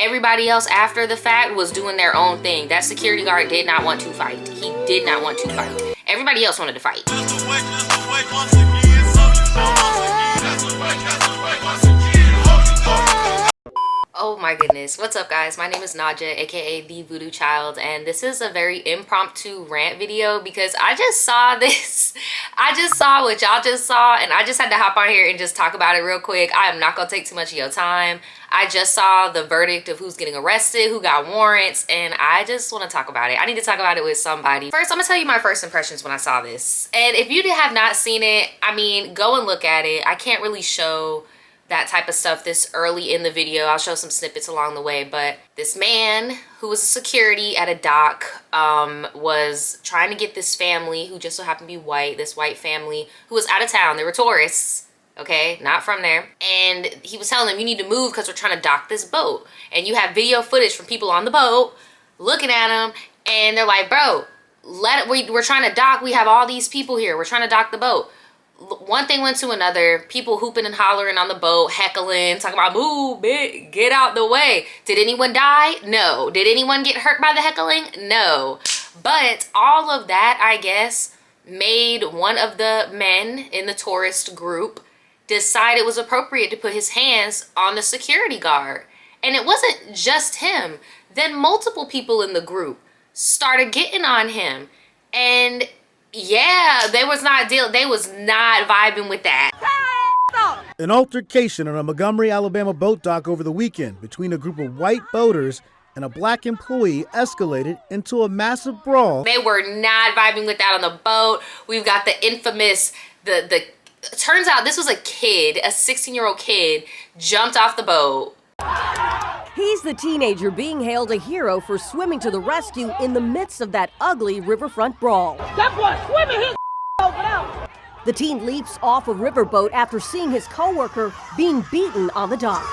Everybody else after the fact was doing their own thing. That security guard did not want to fight. He did not want to fight. Everybody else wanted to fight. Oh my goodness. What's up, guys? My name is Naja, aka the Voodoo Child, and this is a very impromptu rant video because I just saw this. I just saw what y'all just saw, and I just had to hop on here and just talk about it real quick. I am not gonna take too much of your time. I just saw the verdict of who's getting arrested, who got warrants, and I just want to talk about it. I need to talk about it with somebody. First, I'm gonna tell you my first impressions when I saw this. And if you have not seen it, I mean, go and look at it. I can't really show that type of stuff this early in the video. I'll show some snippets along the way, but this man who was a security at a dock was trying to get this family who just so happened to be white, this white family who was out of town. They were tourists, okay, not from there. And he was telling them, you need to move because we're trying to dock this boat. And you have video footage from people on the boat looking at him, and they're like, bro, we're trying to dock. We have all these people here. We're trying to dock the boat. One thing went to another. People hooping and hollering on the boat, heckling, talking about, move, bitch, get out the way. Did anyone die? No. Did anyone get hurt by the heckling? No. But all of that, I guess, made one of the men in the tourist group decide it was appropriate to put his hands on the security guard. And it wasn't just him. Then multiple people in the group started getting on him. And yeah, they was not vibing with that. An altercation on a Montgomery, Alabama boat dock over the weekend between a group of white boaters and a black employee escalated into a massive brawl. They were not vibing with that on the boat. We've got the infamous, turns out this was a kid, a 16-year-old kid, jumped off the boat. He's the teenager being hailed a hero for swimming to the rescue in the midst of that ugly riverfront brawl. That boy swimming his over there. The teen leaps off a riverboat after seeing his coworker being beaten on the dock.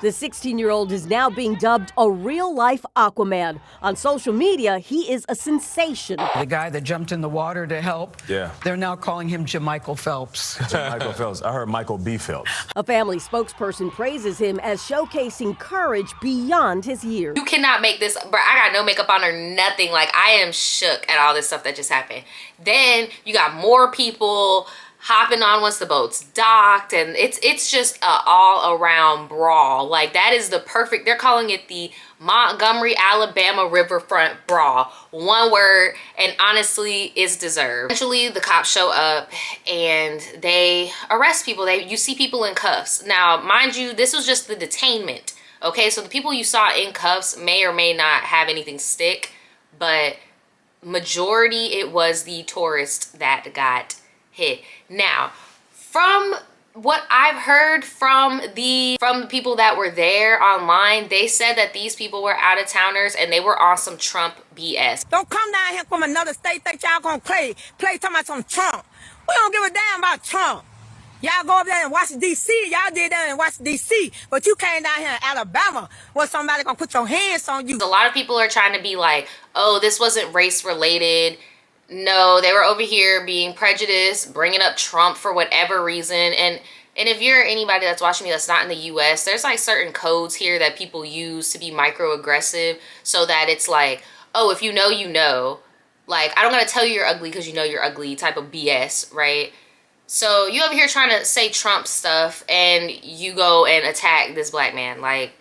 The 16-year-old is now being dubbed a real-life Aquaman. On social media, he is a sensation. The guy that jumped in the water to help, yeah, they're now calling him Jamichael Phelps. Jamichael Phelps. I heard Michael B. Phelps. A family spokesperson praises him as showcasing courage beyond his years. You cannot make this, bro. I got no makeup on or nothing. Like, I am shook at all this stuff that just happened. Then you got more people hopping on once the boat's docked, and it's just a all-around brawl. Like, that is the perfect, they're calling it the Montgomery, Alabama Riverfront Brawl. One word, and honestly, it's deserved. Eventually, the cops show up and they arrest people. You see people in cuffs. Now, mind you, this was just the detainment, okay? So the people you saw in cuffs may or may not have anything stick, but majority, it was the tourist that got hit. Now, from what I've heard from the people that were there online, they said that these people were out of towners and they were on some Trump BS. Don't come down here from another state that y'all gonna play talking about some Trump. We don't give a damn about Trump. Y'all go up there and watch DC. Y'all did that and watch DC. But you came down here in Alabama where somebody gonna put your hands on you. A lot of people are trying to be like, oh, this wasn't race related. No, they were over here being prejudiced, bringing up Trump for whatever reason. And if you're anybody that's watching me that's not in the US, there's like certain codes here that people use to be microaggressive, so that it's like, oh, if you know, you know. Like, I don't gotta tell you you're ugly because you know you're ugly type of BS, right? So you over here trying to say Trump stuff and you go and attack this black man. Like,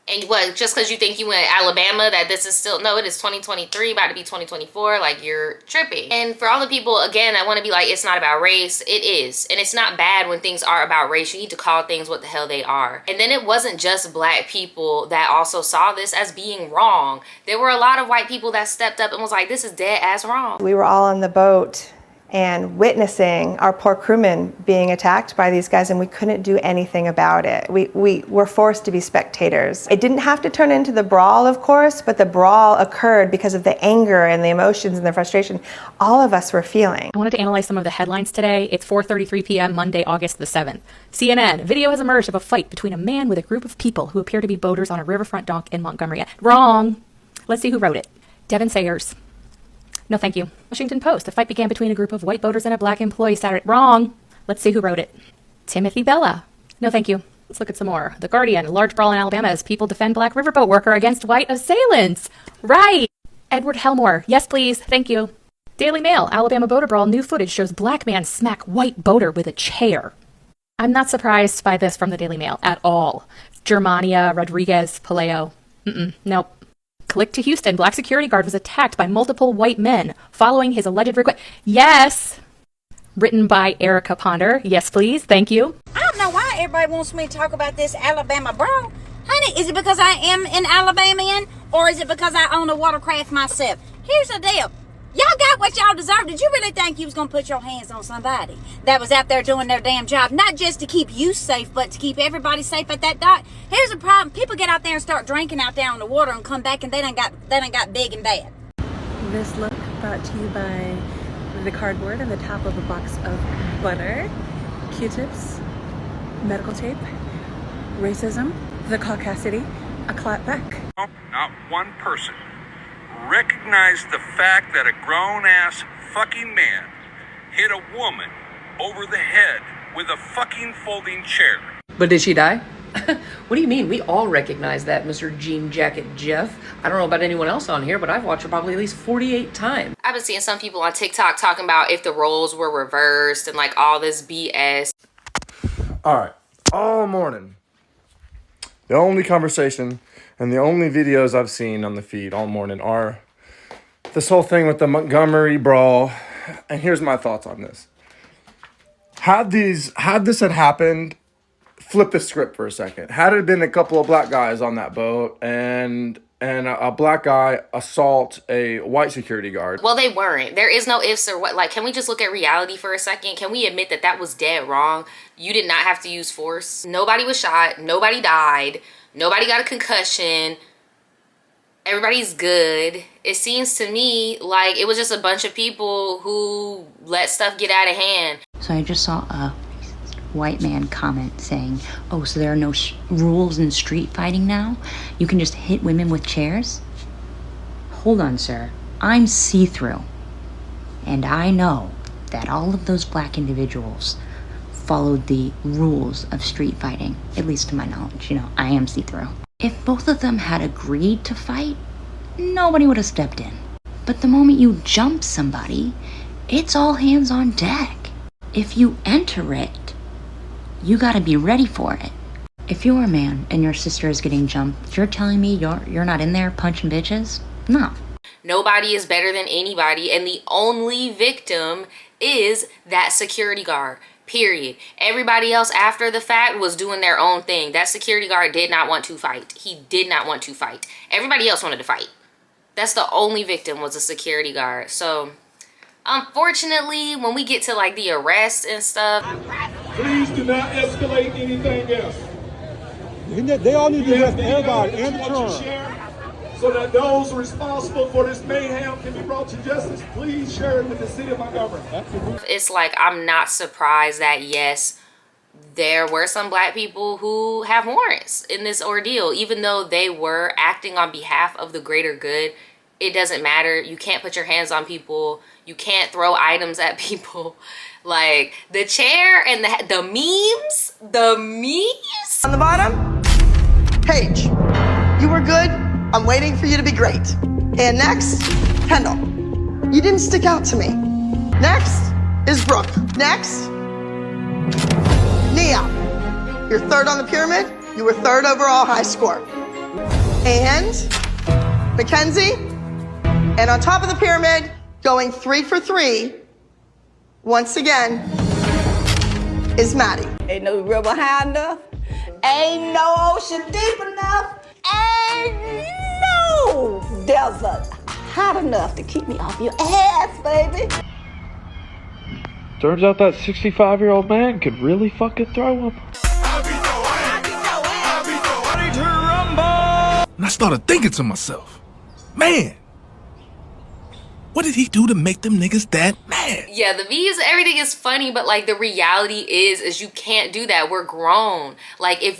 and what, just because you think you went to Alabama that this is still, no, it is 2023, about to be 2024, like, you're tripping. And for all the people, again, that want to be like, it's not about race, it is. And it's not bad when things are about race. You need to call things what the hell they are. And then it wasn't just black people that also saw this as being wrong. There were a lot of white people that stepped up and was like, this is dead ass wrong. We were all on the boat and witnessing our poor crewmen being attacked by these guys, and we couldn't do anything about it. We were forced to be spectators. It didn't have to turn into the brawl, of course, but the brawl occurred because of the anger and the emotions and the frustration all of us were feeling. I wanted to analyze some of the headlines today. It's 4:33 p.m. Monday, August the 7th. CNN, video has emerged of a fight between a man with a group of people who appear to be boaters on a riverfront dock in Montgomery. Wrong. Let's see who wrote it. Devin Sayers. No, thank you. Washington Post. The fight began between a group of white boaters and a black employee Saturday. Wrong. Let's see who wrote it. Timothy Bella. No, thank you. Let's look at some more. The Guardian, large brawl in Alabama as people defend black riverboat worker against white assailants. Right. Edward Helmore. Yes, please. Thank you. Daily Mail, Alabama boater brawl. New footage shows black man smack white boater with a chair. I'm not surprised by this from the Daily Mail at all. Germania, Rodriguez, Paleo. Nope. Click to Houston. Black security guard was attacked by multiple white men following his alleged request. Yes. Written by Erica Ponder. Yes, please. Thank you. I don't know why everybody wants me to talk about this Alabama brawl. Honey, is it because I am an Alabamian or is it because I own a watercraft myself? Here's the deal. Y'all got what y'all deserve. Did you really think you was going to put your hands on somebody that was out there doing their damn job? Not just to keep you safe, but to keep everybody safe at that dock. Here's the problem. People get out there and start drinking out there on the water and come back and they done got big and bad. This look brought to you by the cardboard on the top of a box of butter, Q-tips, medical tape, racism, the caucasity, a clap back. Not one person recognized the fact that a grown-ass fucking man hit a woman over the head with a fucking folding chair. But did she die? What do you mean? We all recognize that, Mr. Jean Jacket Jeff. I don't know about anyone else on here, but I've watched it probably at least 48 times. I've been seeing some people on TikTok talking about if the roles were reversed and like all this BS. All right, all morning, the only conversation and the only videos I've seen on the feed all morning are this whole thing with the Montgomery brawl. And here's my thoughts on this. Had this had happened, flip the script for a second. Had it been a couple of black guys on that boat and a black guy assault a white security guard. Well, they weren't. There is no ifs or what. Like, can we just look at reality for a second? Can we admit that that was dead wrong? You did not have to use force. Nobody was shot. Nobody died. Nobody got a concussion. Everybody's good. It seems to me like it was just a bunch of people who let stuff get out of hand. So I just saw a white man comment saying, oh, so there are no rules in street fighting now? You can just hit women with chairs? Hold on, sir. I'm see-through. And I know that all of those black individuals followed the rules of street fighting, at least to my knowledge. You know, I am see-through. If both of them had agreed to fight, nobody would have stepped in. But the moment you jump somebody, it's all hands on deck. If you enter it, you gotta be ready for it. If you're a man and your sister is getting jumped, you're telling me you're not in there punching bitches? No. Nobody is better than anybody, and the only victim is that security guard. Period. Everybody else after the fact was doing their own thing. That security guard did not want to fight. He did not want to fight. Everybody else wanted to fight. That's the only victim, was a security guard. So unfortunately, when we get to like the arrests and stuff, please do not escalate anything else. They all need to arrest everybody and the Trump. So that those responsible for this mayhem can be brought to justice. Please share it with the city of Montgomery. it's like I'm not surprised that yes, there were some black people who have warrants in this ordeal, even though they were acting on behalf of the greater good. It doesn't matter. You can't put your hands on people. You can't throw items at people. Like the chair and the memes. On the bottom, Paige, you were good. I'm waiting for you to be great. And next, Kendall. You didn't stick out to me. Next is Brooke. Next, Nia. You're third on the pyramid. You were third overall high score. And Mackenzie. And on top of the pyramid, going 3 for 3, once again, is Maddie. Ain't no river high enough. Ain't no ocean deep enough. Ain't no desert hot enough to keep me off your ass, baby. Turns out that 65-year-old man could really fucking throw him. And I started thinking to myself, man, what did he do to make them niggas that mad? Yeah, the memes, everything is funny, but like the reality is you can't do that. We're grown. Like if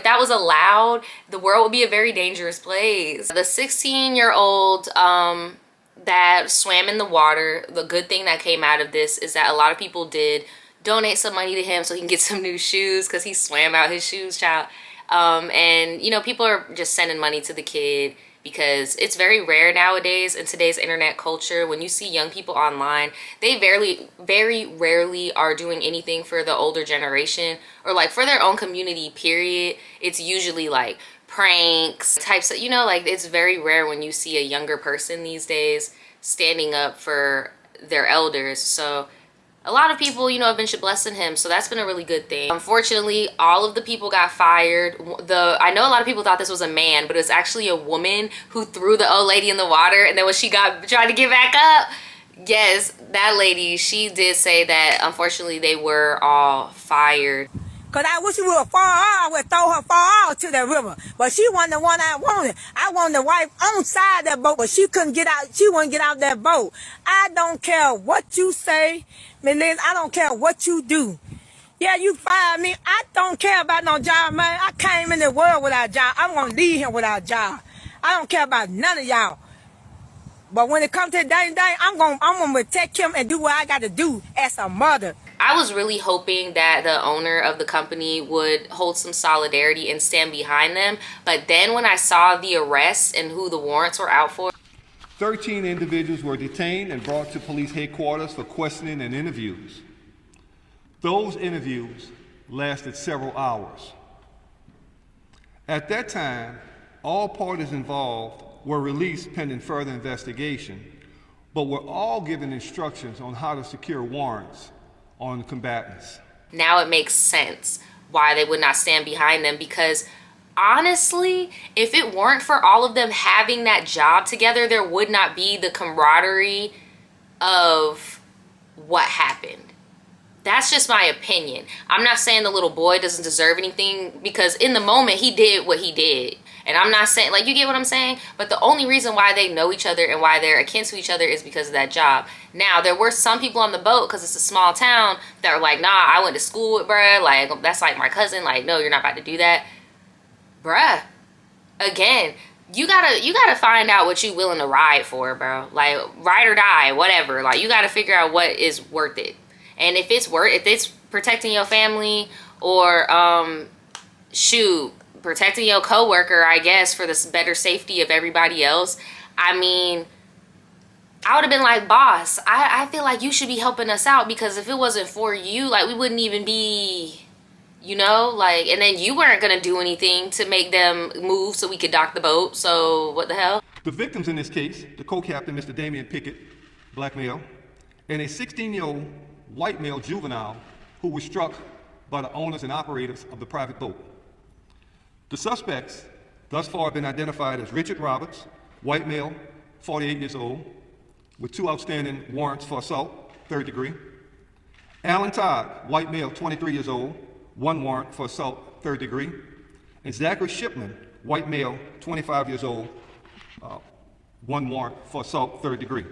that was allowed, the world would be a very dangerous place. The 16-year-old that swam in the water, the good thing that came out of this is that a lot of people did donate some money to him so he can get some new shoes because he swam out his shoes, child. And, you know, people are just sending money to the kid because it's very rare nowadays in today's internet culture. When you see young people online, they very rarely are doing anything for the older generation or like for their own community, period. It's usually like pranks, types of, you know, like it's very rare when you see a younger person these days standing up for their elders. So a lot of people, you know, have been blessing him, so that's been a really good thing. Unfortunately, all of the people got fired. I know a lot of people thought this was a man, but it was actually a woman who threw the old lady in the water, and then when she tried to get back up, yes, that lady, she did say that unfortunately they were all fired. Cause I wish she would fall out, I would throw her fall out to the river. But she wasn't the one I wanted. I wanted the wife on side that boat, but she couldn't get out. She wouldn't get out that boat. I don't care what you say, Melissa. I don't care what you do. Yeah, you fired me. I don't care about no job, man. I came in the world without a job. I'm gonna leave here without a job. I don't care about none of y'all. But when it comes to the dang, I'm gonna protect him and do what I got to do as a mother. I was really hoping that the owner of the company would hold some solidarity and stand behind them. But then when I saw the arrests and who the warrants were out for. 13 individuals were detained and brought to police headquarters for questioning and interviews. Those interviews lasted several hours. At that time, all parties involved were released pending further investigation, but were all given instructions on how to secure warrants on combatants. Now it makes sense why they would not stand behind them, because honestly, if it weren't for all of them having that job together, there would not be the camaraderie of what happened. That's just my opinion. I'm not saying the little boy doesn't deserve anything, because in the moment he did what he did. And I'm not saying, like, you get what I'm saying? But the only reason why they know each other and why they're akin to each other is because of that job. Now, there were some people on the boat, because it's a small town, that were like, nah, I went to school with bruh. Like, that's like my cousin. Like, no, you're not about to do that. Bruh. Again, you gotta find out what you willing to ride for, bro. Like, ride or die, whatever. Like, you gotta figure out what is worth it. And if it's protecting your family or, shoot, protecting your coworker, I guess, for the better safety of everybody else. I mean, I would have been like, boss, I feel like you should be helping us out, because if it wasn't for you, like, we wouldn't even be, you know, like, and then you weren't going to do anything to make them move so we could dock the boat. So what the hell? The victims in this case, the co-captain, Mr. Damian Pickett, black male, and a 16-year-old white male juvenile who was struck by the owners and operators of the private boat. The suspects thus far have been identified as Richard Roberts, white male, 48 years old, with 2 outstanding warrants for assault, 3rd degree. Alan Todd, white male, 23 years old, 1 warrant for assault, 3rd degree. And Zachary Shipman, white male, 25 years old, 1 warrant for assault, 3rd degree.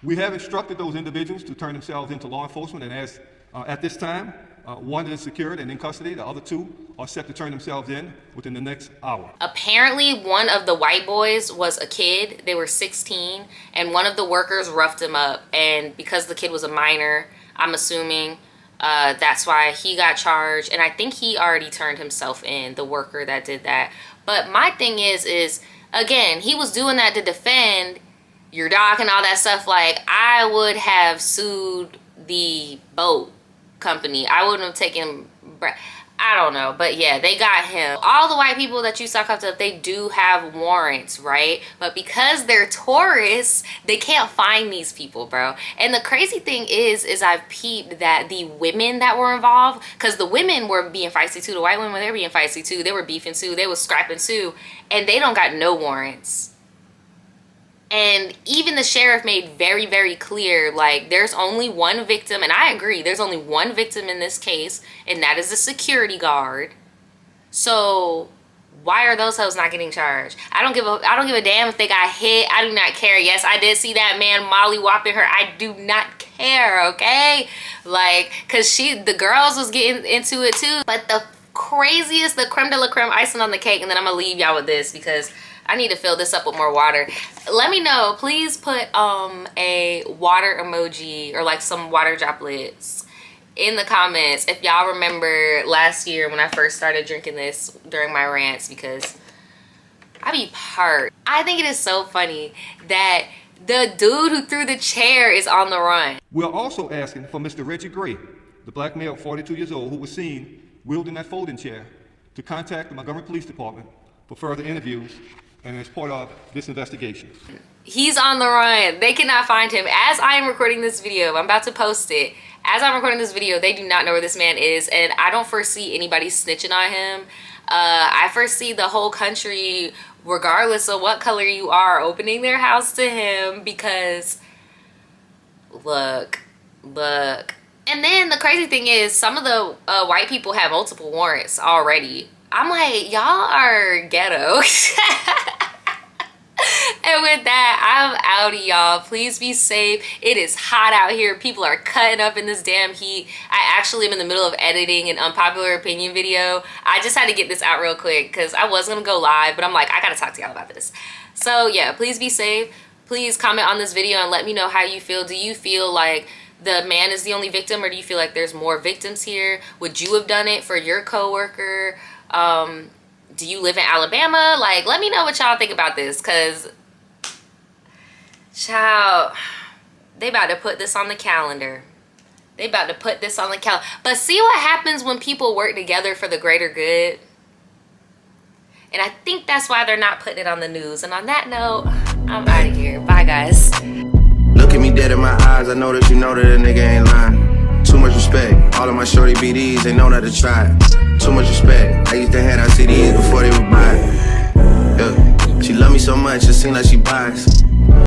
We have instructed those individuals to turn themselves into law enforcement, and as at this time, 1 is secured and in custody. The other 2 are set to turn themselves in within the next hour. Apparently, one of the white boys was a kid. They were 16, and one of the workers roughed him up. And because the kid was a minor, I'm assuming that's why he got charged. And I think he already turned himself in, the worker that did that. But my thing is again, he was doing that to defend your dock and all that stuff. Like, I would have sued the boat company. I wouldn't have taken, I don't know, but yeah, they got him. All the white people that you saw up to, they do have warrants, right? But because they're tourists, they can't find these people, bro. And the crazy thing is I've peeped that the women that were involved, because the women were being feisty too, the white women, they were being feisty too, they were beefing too, they was scrapping too, and they don't got no warrants. And even the sheriff made very, very clear, like, there's only one victim, and I agree, there's only one victim in this case, and that is the security guard. So why are those hoes not getting charged? I don't give a damn if they got hit. I do not care. Yes, I did see that man molly-whopping her. I do not care, okay? Like, cause the girls was getting into it too. But the craziest, the creme de la creme icing on the cake, and then I'm gonna leave y'all with this because I need to fill this up with more water. Let me know. Please put a water emoji or like some water droplets in the comments if y'all remember last year when I first started drinking this during my rants, because I be parked. I think it is so funny that the dude who threw the chair is on the run. We're also asking for Mr. Reggie Gray, the black male, 42 years old, who was seen wielding that folding chair, to contact the Montgomery Police Department for further interviews and as part of this investigation. He's on the run. They cannot find him. As I am recording this video, I'm about to post it. As I'm recording this video, they do not know where this man is, and I don't foresee anybody snitching on him. I foresee the whole country, regardless of what color you are, opening their house to him, because look. And then the crazy thing is, some of the white people have multiple warrants already. I'm like, y'all are ghetto. And with that, I'm outie, y'all. Please be safe. It is hot out here. People are cutting up in this damn heat. I actually am in the middle of editing an unpopular opinion video. I just had to get this out real quick because I was gonna go live, but I'm like, I gotta talk to y'all about this. So yeah, please be safe. Please comment on this video and let me know how you feel. Do you feel like the man is the only victim, or do you feel like there's more victims here? Would you have done it for your coworker? Do you live in Alabama? Like, let me know what y'all think about this, because child, they about to put this on the calendar. They about to put this on the calendar. But see what happens when people work together for the greater good. And I think that's why they're not putting it on the news. And on that note, I'm out of here. Bye, guys. Look at me dead in my eyes. I know that you know that a nigga ain't lying. Too much respect. All of my shorty BDs, they know not to try. Too much respect. I used to hand out CDs before they would buy. Yeah. She love me so much, it seems like she buys.